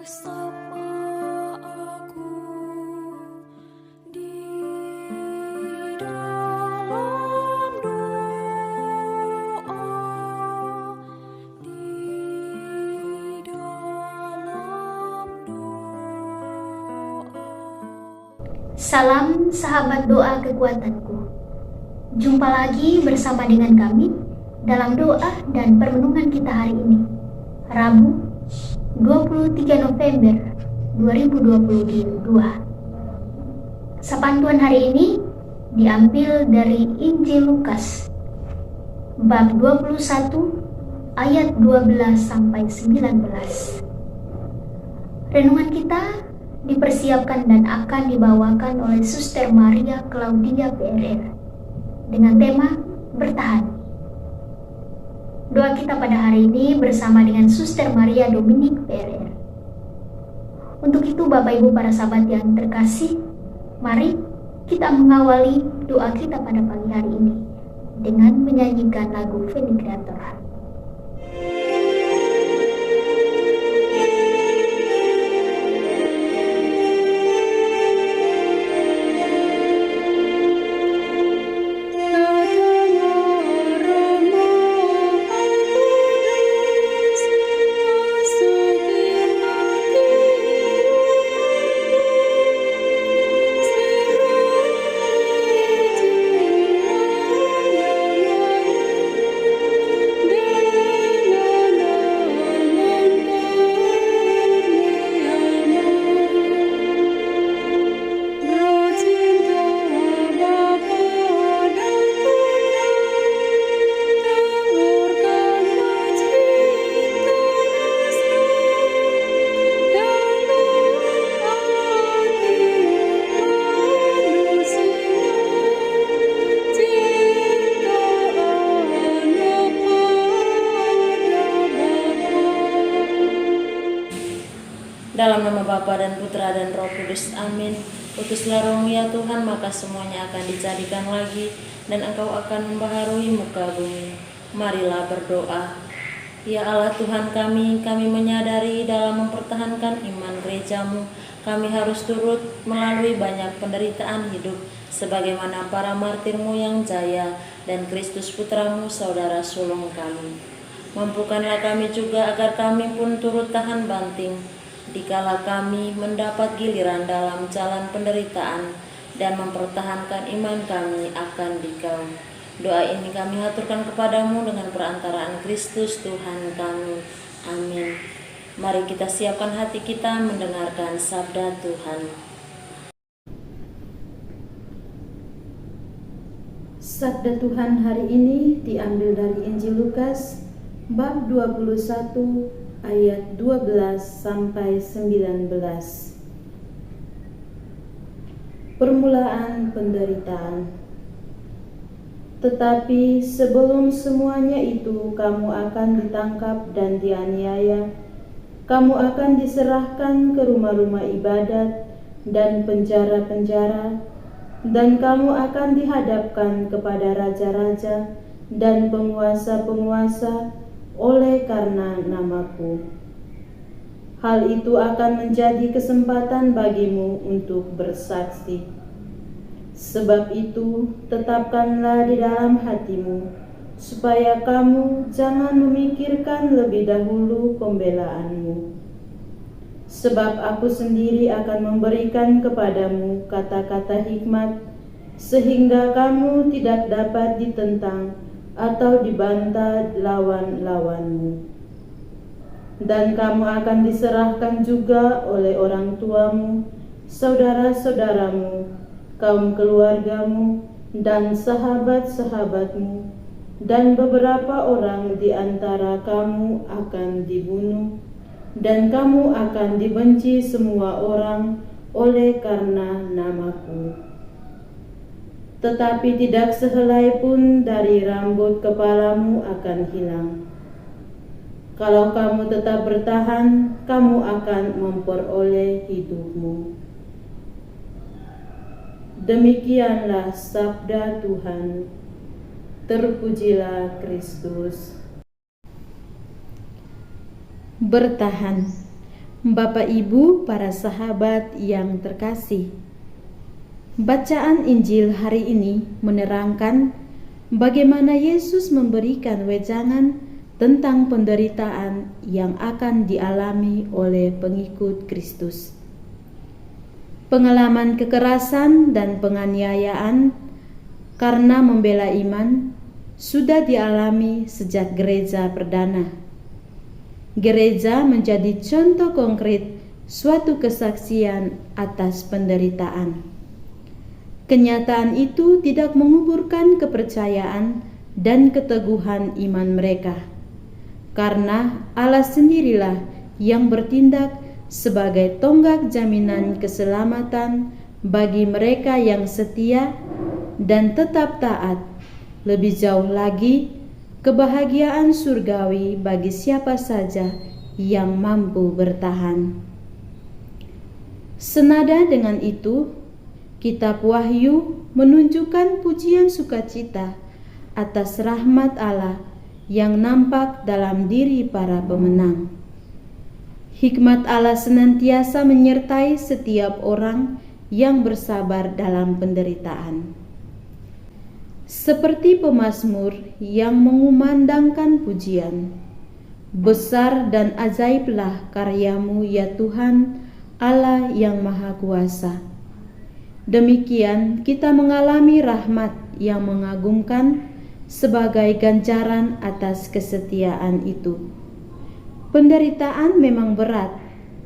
Bersama aku di dalam doa, di dalam doa. Salam sahabat doa kekuatanku. Jumpa lagi bersama dengan kami dalam doa dan permenungan kita hari ini, Rabu 23 November 2022. Sapaan Tuhan hari ini diambil dari Injil Lukas bab 21 ayat 12 sampai 19. Renungan kita dipersiapkan dan akan dibawakan oleh Suster Maria Claudia PRR dengan tema bertahan. Doa kita pada hari ini bersama dengan Suster Maria Dominik PRR. Untuk itu Bapak Ibu para sahabat yang terkasih, mari kita mengawali doa kita pada pagi hari ini dengan menyanyikan lagu Veni Creator. Dalam nama Bapa dan Putra dan Roh Kudus, amin. Utuslah Roh-Mu ya Tuhan, maka semuanya akan dijadikan lagi, dan Engkau akan membaharui muka bumi. Marilah berdoa. Ya Allah Tuhan kami menyadari dalam mempertahankan iman gereja-Mu, kami harus turut melalui banyak penderitaan hidup, sebagaimana para martir-Mu yang jaya, dan Kristus Putra-Mu, saudara sulung kami. Mampukanlah kami juga agar kami pun turut tahan banting, dikala kami mendapat giliran dalam jalan penderitaan dan mempertahankan iman kami akan Dikau. Doa ini kami haturkan kepadamu dengan perantaraan Kristus Tuhan kami. Amin. Mari kita siapkan hati kita mendengarkan sabda Tuhan. Sabda Tuhan hari ini diambil dari Injil Lukas bab 21 ayat 12 sampai 19. Permulaan penderitaan. Tetapi sebelum semuanya itu kamu akan ditangkap dan dianiaya, kamu akan diserahkan ke rumah-rumah ibadat dan penjara-penjara, dan kamu akan dihadapkan kepada raja-raja dan penguasa-penguasa oleh karena namaku. Hal itu akan menjadi kesempatan bagimu untuk bersaksi. Sebab itu, tetapkanlah di dalam hatimu, supaya kamu jangan memikirkan lebih dahulu pembelaanmu. Sebab aku sendiri akan memberikan kepadamu kata-kata hikmat, sehingga kamu tidak dapat ditentang atau dibantah lawan-lawanmu. Dan kamu akan diserahkan juga oleh orang tuamu, saudara-saudaramu, kaum keluargamu, dan sahabat-sahabatmu, dan beberapa orang di antara kamu akan dibunuh, dan kamu akan dibenci semua orang oleh karena namaku. Tetapi tidak sehelai pun dari rambut kepalamu akan hilang. Kalau kamu tetap bertahan, kamu akan memperoleh hidupmu. Demikianlah sabda Tuhan. Terpujilah Kristus. Bertahan. Bapak Ibu, para sahabat yang terkasih, bacaan Injil hari ini menerangkan bagaimana Yesus memberikan wejangan tentang penderitaan yang akan dialami oleh pengikut Kristus. Pengalaman kekerasan dan penganiayaan karena membela iman sudah dialami sejak gereja perdana. Gereja menjadi contoh konkret suatu kesaksian atas penderitaan. Kenyataan itu tidak menguburkan kepercayaan dan keteguhan iman mereka, karena Allah sendirilah yang bertindak sebagai tonggak jaminan keselamatan bagi mereka yang setia dan tetap taat. Lebih jauh lagi, kebahagiaan surgawi bagi siapa saja yang mampu bertahan. Senada dengan itu, Kitab Wahyu menunjukkan pujian sukacita atas rahmat Allah yang nampak dalam diri para pemenang. Hikmat Allah senantiasa menyertai setiap orang yang bersabar dalam penderitaan. Seperti pemazmur yang mengumandangkan pujian, besar dan ajaiblah karyamu ya Tuhan Allah yang Maha Kuasa. Demikian kita mengalami rahmat yang mengagumkan sebagai ganjaran atas kesetiaan itu. Penderitaan memang berat,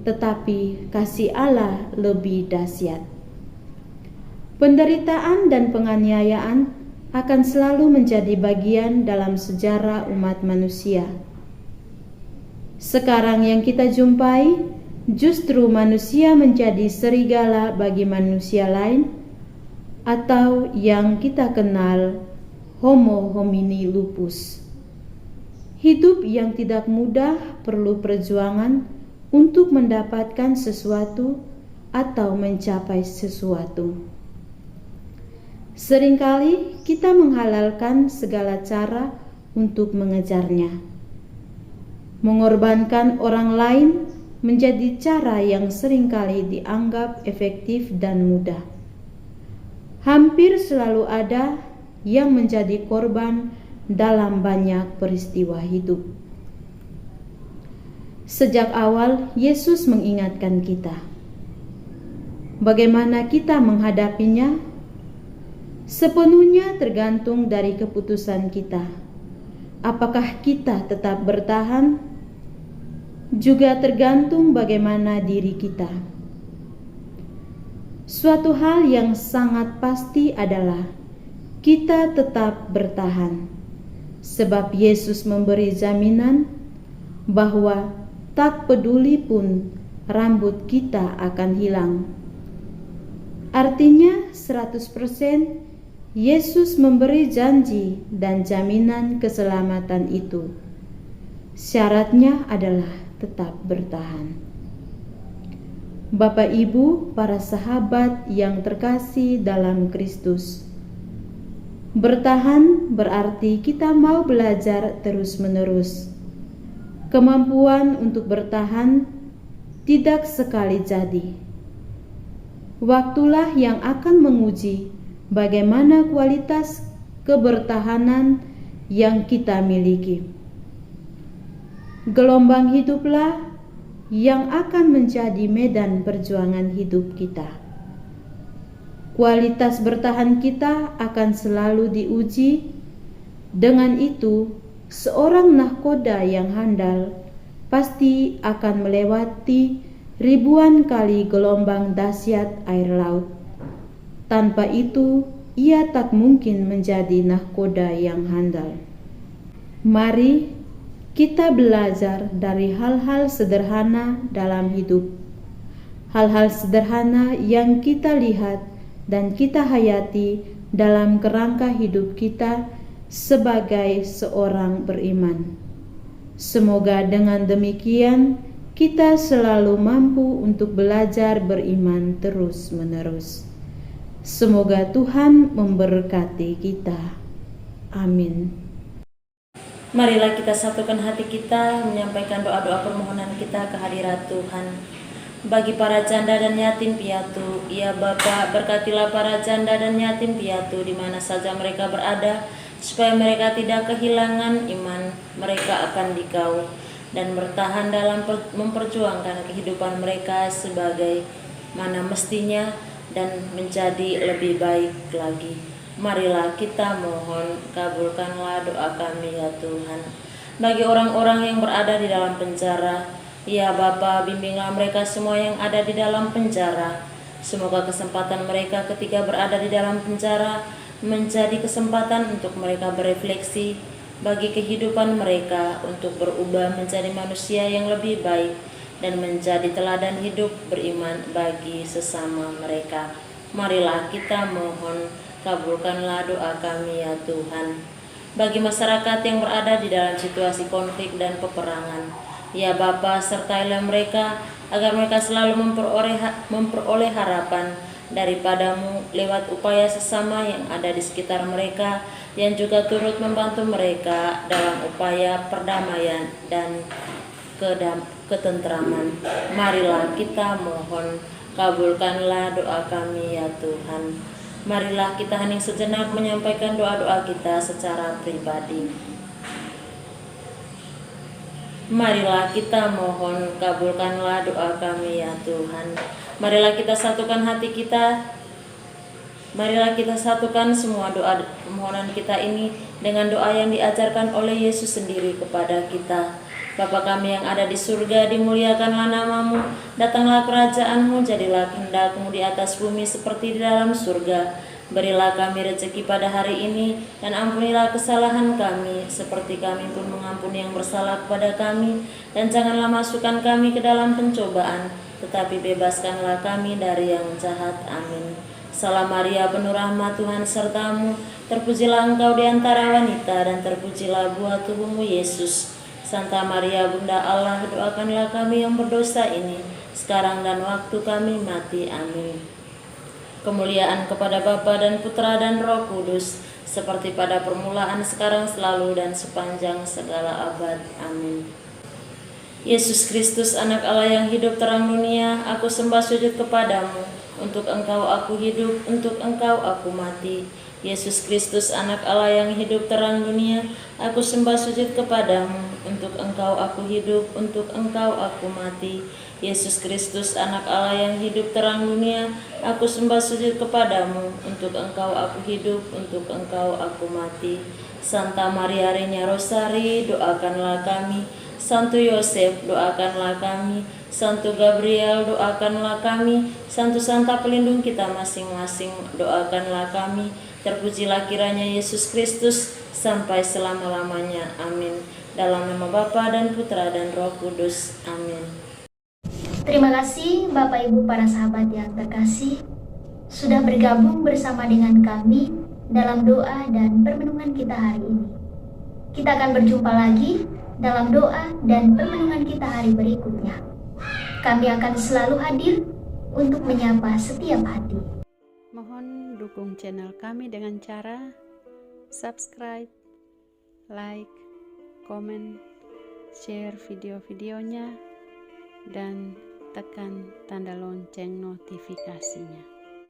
tetapi kasih Allah lebih dahsyat. Penderitaan dan penganiayaan akan selalu menjadi bagian dalam sejarah umat manusia. Sekarang yang kita jumpai, justru manusia menjadi serigala bagi manusia lain, atau yang kita kenal Homo homini lupus. Hidup yang tidak mudah perlu perjuangan untuk mendapatkan sesuatu atau mencapai sesuatu. Seringkali kita menghalalkan segala cara untuk mengejarnya. Mengorbankan orang lain menjadi cara yang seringkali dianggap efektif dan mudah. Hampir selalu ada yang menjadi korban dalam banyak peristiwa hidup. Sejak awal, Yesus mengingatkan kita. Bagaimana kita menghadapinya sepenuhnya tergantung dari keputusan kita. Apakah kita tetap bertahan? Juga tergantung bagaimana diri kita. Suatu hal yang sangat pasti adalah kita tetap bertahan, sebab Yesus memberi jaminan bahwa tak peduli pun rambut kita akan hilang. Artinya 100% Yesus memberi janji dan jaminan keselamatan itu. Syaratnya adalah tetap bertahan. Bapak Ibu, para sahabat yang terkasih dalam Kristus, bertahan berarti kita mau belajar terus-menerus. Kemampuan untuk bertahan tidak sekali jadi. Waktulah yang akan menguji bagaimana kualitas kebertahanan yang kita miliki. Gelombang hiduplah yang akan menjadi medan perjuangan hidup kita. Kualitas bertahan kita akan selalu diuji. Dengan itu, seorang nahkoda yang handal pasti akan melewati ribuan kali gelombang dahsyat air laut. Tanpa itu, ia tak mungkin menjadi nahkoda yang handal. Mari kita belajar dari hal-hal sederhana dalam hidup. Hal-hal sederhana yang kita lihat dan kita hayati dalam kerangka hidup kita sebagai seorang beriman. Semoga dengan demikian kita selalu mampu untuk belajar beriman terus-menerus. Semoga Tuhan memberkati kita. Amin. Marilah kita satukan hati kita menyampaikan doa-doa permohonan kita ke hadirat Tuhan. Bagi para janda dan yatim piatu, ya Bapa, berkatilah para janda dan yatim piatu di mana saja mereka berada, supaya mereka tidak kehilangan iman mereka akan Dikau dan bertahan dalam memperjuangkan kehidupan mereka sebagai mana mestinya dan menjadi lebih baik lagi. Marilah kita mohon, kabulkanlah doa kami ya Tuhan. Bagi orang-orang yang berada di dalam penjara, ya Bapa, bimbinglah mereka semua yang ada di dalam penjara. Semoga kesempatan mereka ketika berada di dalam penjara menjadi kesempatan untuk mereka berefleksi bagi kehidupan mereka, untuk berubah menjadi manusia yang lebih baik dan menjadi teladan hidup beriman bagi sesama mereka. Marilah kita mohon, kabulkanlah doa kami ya Tuhan. Bagi masyarakat yang berada di dalam situasi konflik dan peperangan, ya Bapa, sertailah mereka agar mereka selalu memperoleh harapan daripada-Mu lewat upaya sesama yang ada di sekitar mereka, yang juga turut membantu mereka dalam upaya perdamaian dan ketentraman. Marilah kita mohon, kabulkanlah doa kami ya Tuhan. Marilah kita hening sejenak menyampaikan doa-doa kita secara pribadi. Marilah kita mohon, kabulkanlah doa kami ya Tuhan. Marilah kita satukan hati kita. Marilah kita satukan semua doa permohonan kita ini dengan doa yang diajarkan oleh Yesus sendiri kepada kita. Bapa kami yang ada di surga, dimuliakanlah nama-Mu, datanglah kerajaan-Mu, jadilah kehendak-Mu di atas bumi seperti di dalam surga. Berilah kami rezeki pada hari ini, dan ampunilah kesalahan kami, seperti kami pun mengampuni yang bersalah kepada kami. Dan janganlah masukkan kami ke dalam pencobaan, tetapi bebaskanlah kami dari yang jahat. Amin. Salam Maria, penuh rahmat, Tuhan serta-Mu, terpujilah Engkau di antara wanita, dan terpujilah buah tubuh-Mu, Yesus. Santa Maria, Bunda Allah, doakanlah kami yang berdosa ini, sekarang dan waktu kami mati. Amin. Kemuliaan kepada Bapa dan Putra dan Roh Kudus, seperti pada permulaan, sekarang, selalu, dan sepanjang segala abad. Amin. Yesus Kristus, anak Allah yang hidup terang dunia, aku sembah sujud kepadamu. Untuk Engkau aku hidup, untuk Engkau aku mati. Yesus Kristus, anak Allah yang hidup terang dunia, aku sembah sujud kepadamu. Untuk Engkau aku hidup, untuk Engkau aku mati. Yesus Kristus, anak Allah yang hidup terang dunia, aku sembah sujud kepadamu. Untuk Engkau aku hidup, untuk Engkau aku mati. Santa Maria Reina Rosari, doakanlah kami. Santo Yosef, doakanlah kami. Santo Gabriel, doakanlah kami. Santo Santa pelindung kita masing-masing, doakanlah kami. Terpujilah kiranya Yesus Kristus sampai selama-lamanya. Amin. Dalam nama Bapa dan Putra dan Roh Kudus. Amin. Terima kasih Bapak Ibu para sahabat yang terkasih sudah bergabung bersama dengan kami dalam doa dan permenungan kita hari ini. Kita akan berjumpa lagi dalam doa dan permenungan kita hari berikutnya. Kami akan selalu hadir untuk menyapa setiap hati. Mohon dukung channel kami dengan cara subscribe, like, komen, share video-videonya, dan tekan tanda lonceng notifikasinya.